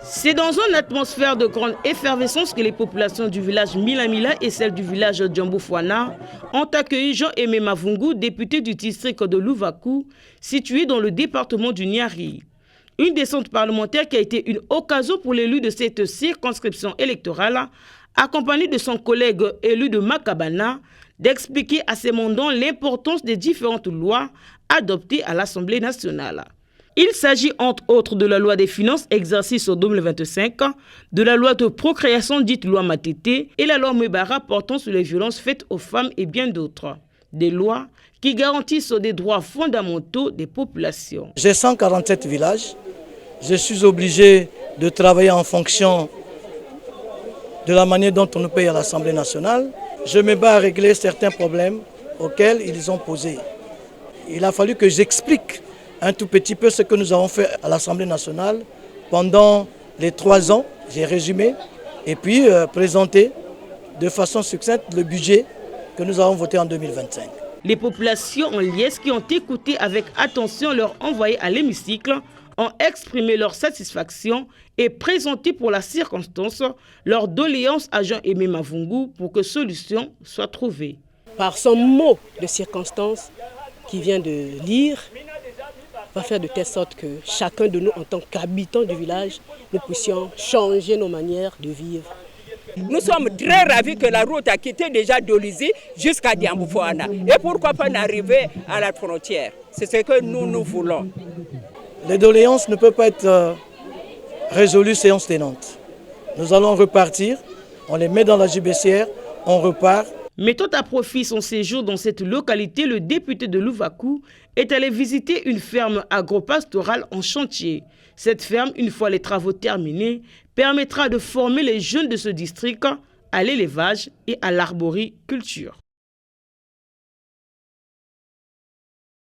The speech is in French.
C'est dans une atmosphère de grande effervescence que les populations du village Mila et celles du village Djambofouana ont accueilli Jean-Aimé Mavungu, député du district de Louvakou, situé dans le département du Niari. Une descente parlementaire qui a été une occasion pour l'élu de cette circonscription électorale, accompagné de son collègue élu de Makabana, d'expliquer à ses mandants l'importance des différentes lois adoptées à l'Assemblée nationale. Il s'agit entre autres de la loi des finances exercice en 2025, de la loi de procréation dite loi Matete et la loi Mebara portant sur les violences faites aux femmes et bien d'autres. Des lois qui garantissent des droits fondamentaux des populations. J'ai 147 villages. Je suis obligé de travailler en fonction de la manière dont on nous paye à l'Assemblée nationale. Je me bats à régler certains problèmes auxquels ils ont posé. Il a fallu que j'explique un tout petit peu ce que nous avons fait à l'Assemblée nationale pendant les 3 ans. J'ai résumé et puis présenté de façon succincte le budget que nous avons voté en 2025. Les populations en liesse qui ont écouté avec attention leur envoyé à l'hémicycle ont exprimé leur satisfaction et présenté pour la circonstance leur doléance à Jean-Aimé Mavungu pour que solution soit trouvée. Par son mot de circonstance qu'il vient de lire, va faire de telle sorte que chacun de nous, en tant qu'habitants du village, nous puissions changer nos manières de vivre. Nous sommes très ravis que la route a quitté déjà Dolizy jusqu'à Djambofouana. Et pourquoi pas arriver à la frontière? C'est ce que nous voulons. Les doléances ne peuvent pas être résolues séance tenante. Nous allons repartir, on les met dans la JBCR, on repart. Mettant à profit son séjour dans cette localité, le député de Louvakou est allé visiter une ferme agro-pastorale en chantier. Cette ferme, une fois les travaux terminés, permettra de former les jeunes de ce district à l'élevage et à l'arboriculture.